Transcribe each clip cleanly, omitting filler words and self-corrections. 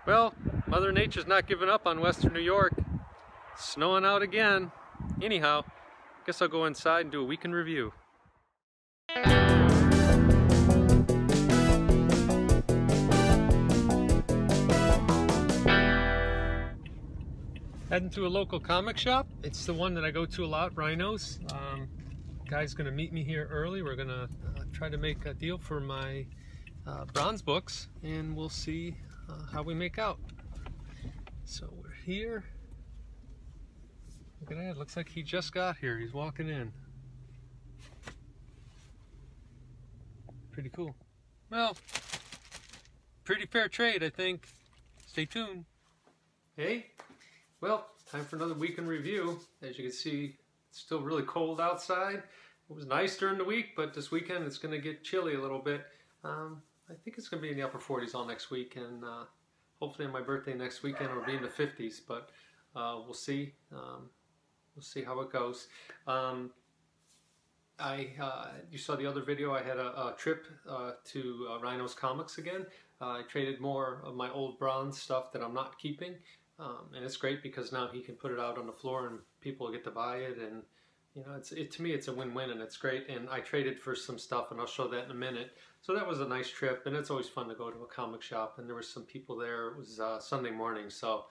Well, Mother Nature's not giving up on Western New York. It's snowing out again. Anyhow, guess I'll go inside and do a week in review. Heading to a local comic shop. It's the one that I go to a lot, Rhinos. Guy's gonna meet me here early. We're gonna try to make a deal for my bronze books, and we'll see how we make out. So we're here. Look at that, looks like he just got here. He's walking in. Pretty cool. Well, pretty fair trade, I think. Stay tuned. Hey, well, time for another week in review. As you can see, it's still really cold outside. It was nice during the week, but this weekend it's going to get chilly a little bit. I think it's going to be in the upper 40s all next week, and hopefully on my birthday next weekend it'll be in the 50s, but we'll see. We'll see how it goes. You saw the other video. I had a trip to Rhinos Comics again. I traded more of my old bronze stuff that I'm not keeping, and it's great because now he can put it out on the floor and people will get to buy it, and you know, to me it's a win-win, and it's great. And I traded for some stuff, and I'll show that in a minute. So that was a nice trip, and it's always fun to go to a comic shop, and there were some people there. It was Sunday morning, so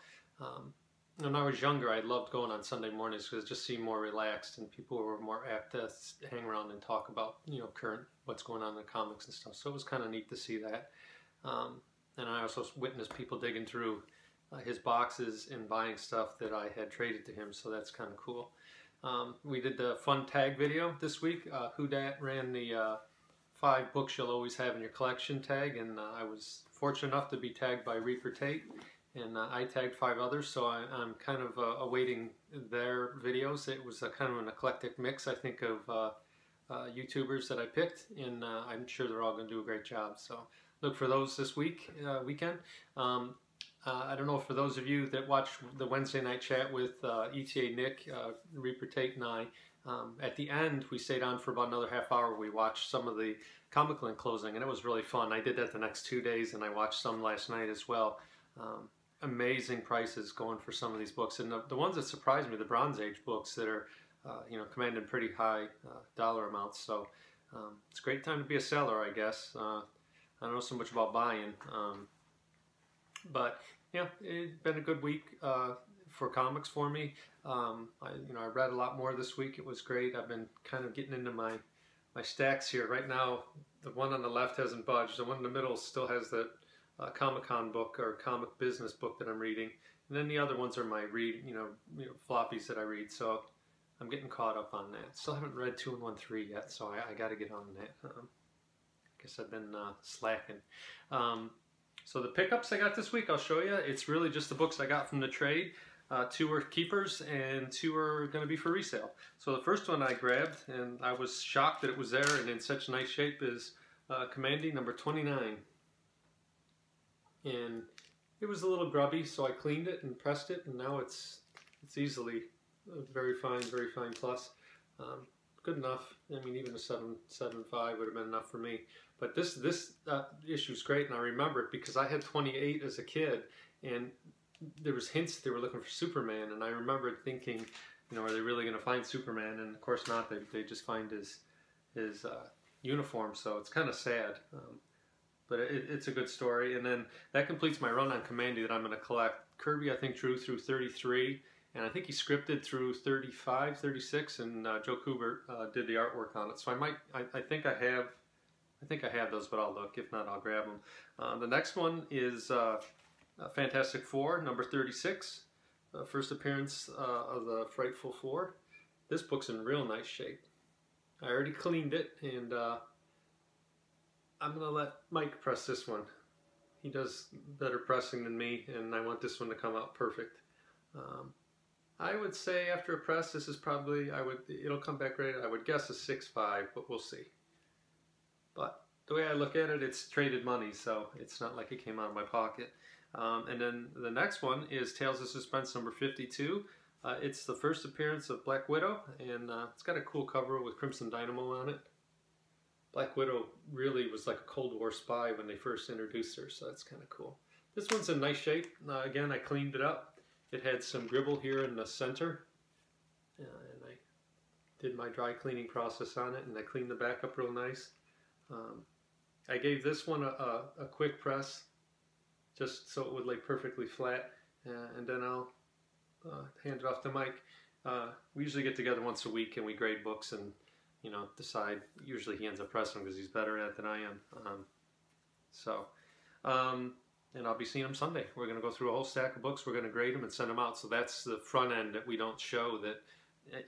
when I was younger, I loved going on Sunday mornings because it just seemed more relaxed, and people were more apt to hang around and talk about, you know, current what's going on in the comics and stuff. So it was kind of neat to see that. And I also witnessed people digging through his boxes and buying stuff that I had traded to him. So that's kind of cool. We did the fun tag video this week. Who Dat ran the 5 books you'll always have in your collection tag, and I was fortunate enough to be tagged by Reaper Tate. And I tagged 5 others, so I'm kind of awaiting their videos. It was a kind of an eclectic mix, I think, of YouTubers that I picked, and I'm sure they're all going to do a great job. So look for those this weekend. I don't know, for those of you that watched the Wednesday night chat with ETA Nick, Reaper Tate, and I, at the end we stayed on for about another half hour. We watched some of the Comic Link closing, and it was really fun. I did that the next 2 days, and I watched some last night as well. Amazing prices going for some of these books, and the ones that surprised me, the Bronze Age books that are you know, commanding pretty high dollar amounts. So it's a great time to be a seller, I guess. I don't know so much about buying, but yeah, it's been a good week for comics for me. I read a lot more this week. It was great. I've been kind of getting into my stacks here right now. The one on the left hasn't budged. The one in the middle still has that Comic-Con book or comic business book that I'm reading, and then the other ones are my floppies that I read. So I'm getting caught up on that. Still haven't read 2 and 1/3 yet, so I got to get on that. Guess I've been slacking. So the pickups I got this week, I'll show you. It's really just the books I got from the trade. 2 are keepers and 2 are going to be for resale. So the first one I grabbed, and I was shocked that it was there and in such nice shape, is Commandy number 29. And it was a little grubby, so I cleaned it and pressed it, and now it's easily a very fine plus. Good enough. I mean, even a 7.75 would have been enough for me. But this issue is great, and I remember it because I had 28 as a kid, and there was hints that they were looking for Superman, and I remembered thinking, you know, are they really going to find Superman? And of course not. They just find his uniform, so it's kind of sad. But it's a good story. And then that completes my run on Commandy that I'm going to collect. Kirby, I think, drew through 33, and I think he scripted through 35, 36, and Joe Kubert did the artwork on it. So I think I have those, but I'll look. If not, I'll grab them. The next one is Fantastic Four, number 36, first appearance of the Frightful Four. This book's in real nice shape. I already cleaned it, and I'm going to let Mike press this one. He does better pressing than me, and I want this one to come out perfect. I would say after a press, this is probably, it'll come back right, I would guess a 6.5, but we'll see. But the way I look at it, it's traded money, so it's not like it came out of my pocket. And then the next one is Tales of Suspense number 52. It's the first appearance of Black Widow, and it's got a cool cover with Crimson Dynamo on it. Black Widow really was like a Cold War spy when they first introduced her, so that's kind of cool. This one's in nice shape. Again, I cleaned it up. It had some gribble here in the center, and I did my dry cleaning process on it, and I cleaned the back up real nice. I gave this one a quick press, just so it would lay perfectly flat, and then I'll hand it off to Mike. We usually get together once a week and we grade books and, you know, decide. Usually he ends up pressing them because he's better at it than I am. And I'll be seeing him Sunday. We're going to go through a whole stack of books. We're going to grade them and send them out. So that's the front end that we don't show, that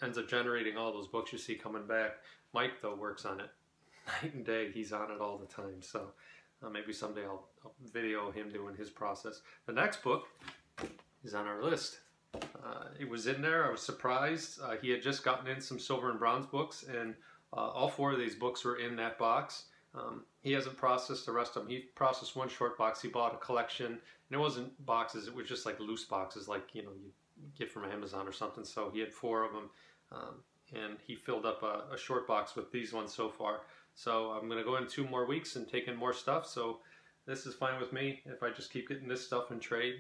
ends up generating all those books you see coming back. Mike, though, works on it night and day. He's on it all the time. So maybe someday I'll video him doing his process. The next book is on our list. It was in there. I was surprised. He had just gotten in some silver and bronze books, and all 4 of these books were in that box. He hasn't processed the rest of them. He processed one short box. He bought a collection, and it wasn't boxes. It was just like loose boxes, like, you know, you get from Amazon or something. So he had 4 of them, and he filled up a short box with these ones so far. So I'm going to go in 2 more weeks and take in more stuff. So this is fine with me if I just keep getting this stuff in trade.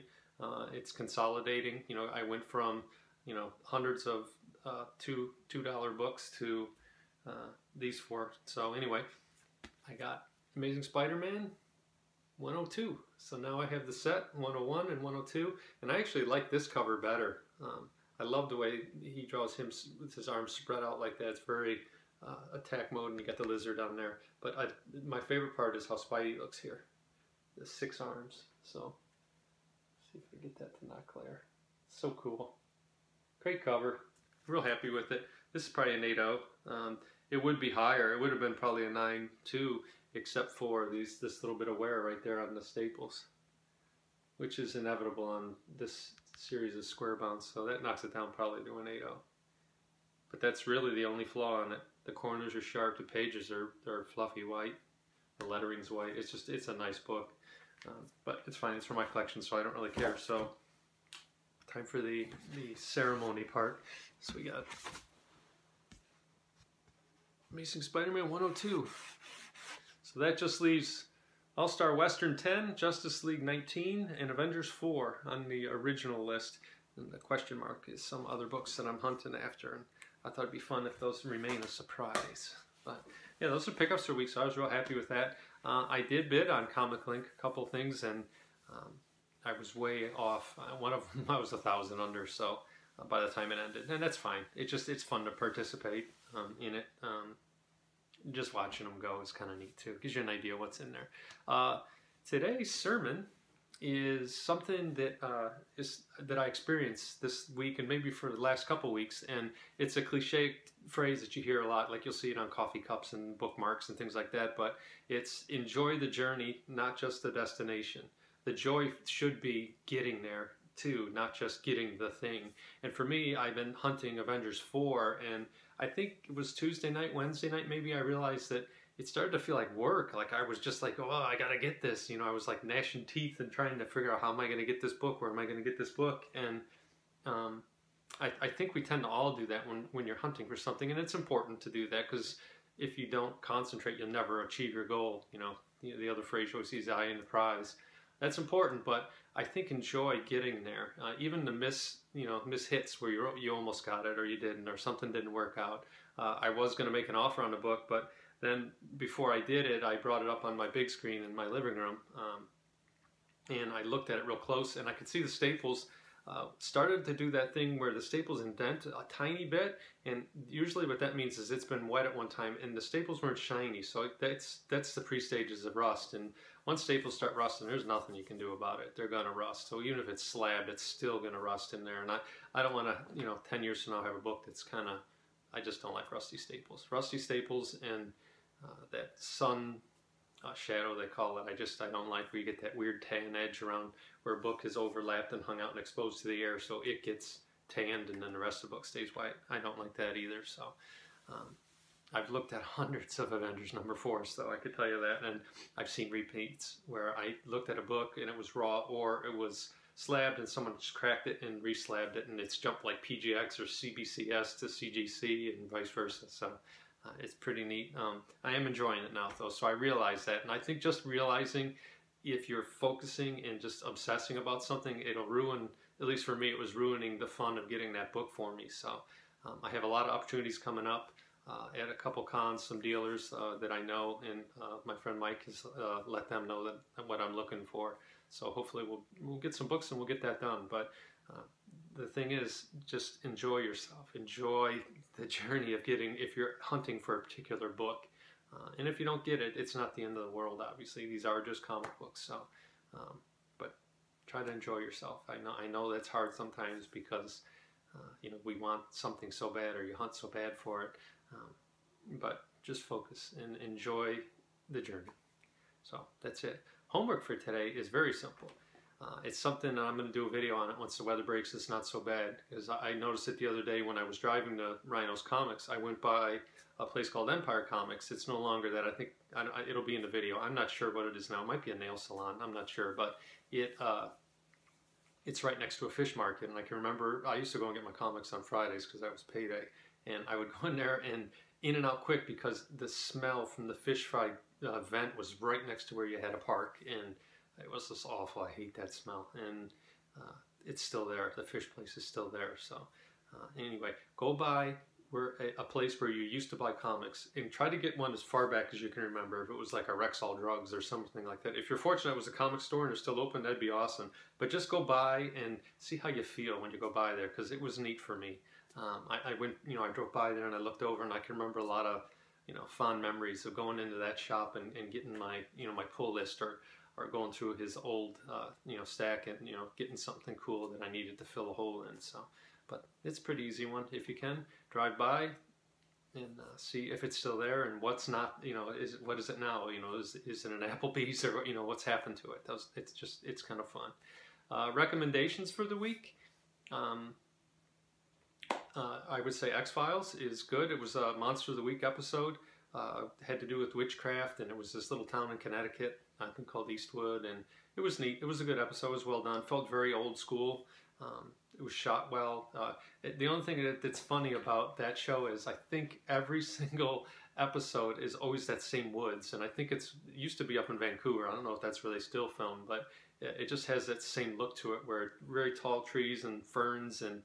It's consolidating. You know, I went from, you know, hundreds of $2 books to these 4. So anyway, I got Amazing Spider-Man 102. So now I have the set 101 and 102, and I actually like this cover better. I love the way he draws him with his arms spread out like that. It's very attack mode, and you got the lizard on there. But my favorite part is how Spidey looks here. The 6 arms. So see if I get that to not glare. So cool. Great cover. Real happy with it. This is probably an 8.0. It would be higher. It would have been probably a 9.2, except for this little bit of wear right there on the staples, which is inevitable on this series of square bounds. So that knocks it down probably to an 8.0. But that's really the only flaw on it. The corners are sharp. The pages they're fluffy white. The lettering's white. It's a nice book. But it's fine. It's for my collection, so I don't really care. So time for the ceremony part. So we got Amazing Spider-Man 102. So that just leaves All-Star Western 10, Justice League 19, and Avengers 4 on the original list. And the question mark is some other books that I'm hunting after. And I thought it'd be fun if those remain a surprise. But yeah, those are pickups for week, so I was real happy with that. I did bid on Comic Link a couple things, and I was way off. One of them I was 1,000 under, so by the time it ended, and that's fine. It's fun to participate in it. Just watching them go is kind of neat too. Gives you an idea what's in there. Today's sermon is something that that I experienced this week, and maybe for the last couple weeks, and it's a cliche phrase that you hear a lot. Like, you'll see it on coffee cups and bookmarks and things like that, but it's enjoy the journey, not just the destination. The joy should be getting there too, not just getting the thing. And for me, I've been hunting Avengers 4, and I think it was Tuesday night, Wednesday night maybe, I realized that it started to feel like work. Like, I was just like, oh, I gotta get this. You know, I was like gnashing teeth and trying to figure out, how am I gonna get this book? Where am I gonna get this book? And I think we tend to all do that when you're hunting for something, and it's important to do that, because if you don't concentrate, you'll never achieve your goal. You know, the other phrase you always see is eye in the prize. That's important, but I think enjoy getting there. Even the miss hits where you almost got it, or you didn't, or something didn't work out. I was going to make an offer on the book, but then before I did it, I brought it up on my big screen in my living room, and I looked at it real close, and I could see the staples started to do that thing where the staples indent a tiny bit, and usually what that means is it's been wet at one time, and the staples weren't shiny. So that's the pre-stages of rust. And once staples start rusting, there's nothing you can do about it. They're gonna rust. So even if it's slabbed, it's still gonna rust in there. And I don't want to, 10 years from now, have a book that's kind of, I just don't like rusty staples. Rusty staples and that sun shadow, they call it. I don't like where you get that weird tan edge around where a book is overlapped and hung out and exposed to the air, so it gets tanned and then the rest of the book stays white. I don't like that either. So I've looked at hundreds of Avengers #4, so I could tell you that, and I've seen repeats where I looked at a book and it was raw, or it was slabbed and someone just cracked it and re-slabbed it, and it's jumped like PGX or CBCS to CGC and vice versa. So it's pretty neat. I am enjoying it now, though, so I realize that, and I think just realizing if you're focusing and just obsessing about something, it'll ruin, at least for me, it was ruining the fun of getting that book for me. So I have a lot of opportunities coming up at a couple cons, some dealers that I know, and my friend Mike has let them know that what I'm looking for. So hopefully we'll get some books and we'll get that done. But the thing is, just enjoy yourself. Enjoy the journey of getting, if you're hunting for a particular book. And if you don't get it, it's not the end of the world, obviously. These are just comic books. So, but try to enjoy yourself. I know that's hard sometimes because, you know, we want something so bad, or you hunt so bad for it. But just focus and enjoy the journey. So that's it. Homework for today is very simple. It's something that I'm going to do a video on it once the weather breaks. It's not so bad, because I noticed it the other day when I was driving to Rhino's Comics. I went by a place called Empire Comics. It's no longer that. I think it'll be in the video. I'm not sure what it is now. It might be a nail salon. I'm not sure, but it's right next to a fish market. And I can remember I used to go and get my comics on Fridays because that was payday, and I would go in there and in and out quick because the smell from the fish fry vent was right next to where you had to park, and it was just awful. I hate that smell, and it's still there. The fish place is still there. So anyway, go by a place where you used to buy comics and try to get one as far back as you can remember. If it was like a Rexall Drugs or something like that. If you're fortunate it was a comic store and they're still open, that'd be awesome. But just go by and see how you feel when you go by there, because it was neat for me. I went, you know, I drove by there and I looked over, and I can remember a lot of, you know, fond memories of going into that shop and getting my, you know, my pull list, or going through his old, you know, stack, and, you know, getting something cool that I needed to fill a hole in. So, but it's a pretty easy one. If you can, drive by and see if it's still there and what's not, you know, what is it now? You know, is it an Applebee's, or, you know, what's happened to it? It's kind of fun. Recommendations for the week. I would say X-Files is good. It was a Monster of the Week episode. Had to do with witchcraft, and it was this little town in Connecticut, I think called Eastwood, and it was neat. It was a good episode. It was well done. Felt very old school. It was shot well. The only thing that's funny about that show is I think every single episode is always that same woods, and I think it used to be up in Vancouver. I don't know if that's where they still film, but it just has that same look to it, where very tall trees and ferns and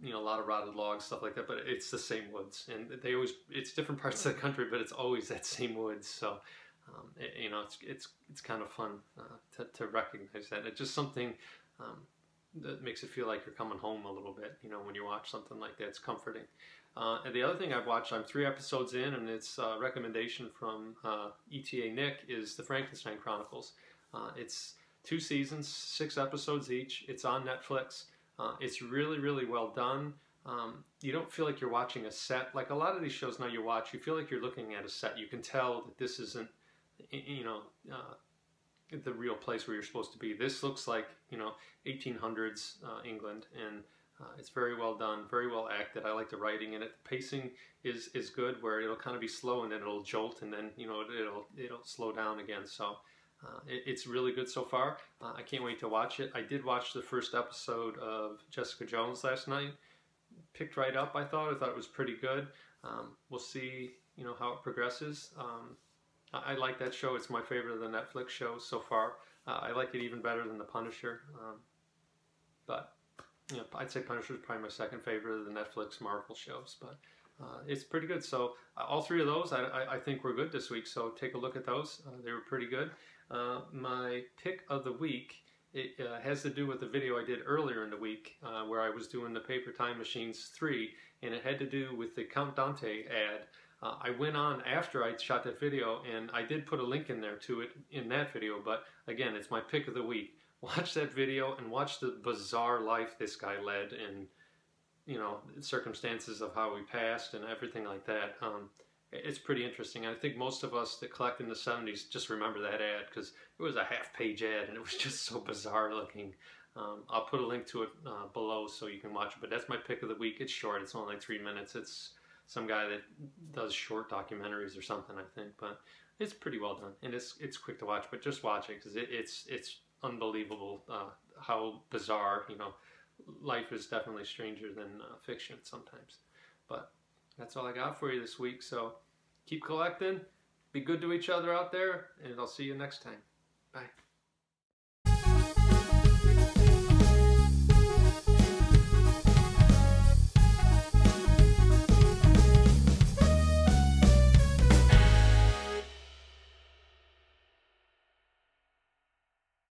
you know, a lot of rotted logs, stuff like that, but it's the same woods, and they always, it's different parts of the country, but it's always that same woods. So you know, it's kind of fun to recognize that. It's just something that makes it feel like you're coming home a little bit, you know, when you watch something like that. It's comforting. And the other thing I've watched, I'm 3 episodes in, and it's a recommendation from ETA Nick, is the Frankenstein Chronicles. It's 2 seasons, 6 episodes each. It's on Netflix. It's really, really well done. You don't feel like you're watching a set. Like a lot of these shows now you watch, you feel like you're looking at a set. You can tell that this isn't, you know, the real place where you're supposed to be. This looks like, you know, 1800s England, and it's very well done, very well acted. I like the writing in it. The pacing is good, where it'll kind of be slow and then it'll jolt, and then, you know, it'll slow down again. So it's really good so far. I can't wait to watch it. I did watch the first episode of Jessica Jones last night. Picked right up, I thought. I thought it was pretty good. We'll see, you know, how it progresses. I like that show. It's my favorite of the Netflix shows so far. I like it even better than The Punisher. But, you know, I'd say Punisher is probably my second favorite of the Netflix Marvel shows. But it's pretty good. So all 3 of those I think were good this week. So take a look at those. They were pretty good. My pick of the week, it has to do with the video I did earlier in the week where I was doing the Paper Time Machines 3, and it had to do with the Count Dante ad. I went on after I shot that video, and I did put a link in there to it in that video, but again, it's my pick of the week. Watch that video and watch the bizarre life this guy led, and, you know, circumstances of how he passed and everything like that. It's pretty interesting. I think most of us that collect in the 70s just remember that ad, because it was a half-page ad and it was just so bizarre looking. I'll put a link to it below so you can watch it, but that's my pick of the week. It's short. It's only like 3 minutes. It's some guy that does short documentaries or something, I think, but it's pretty well done, and it's quick to watch. But just watch it, because it's unbelievable how bizarre, you know, life is definitely stranger than fiction sometimes. But that's all I got for you this week. So keep collecting, be good to each other out there, and I'll see you next time. Bye.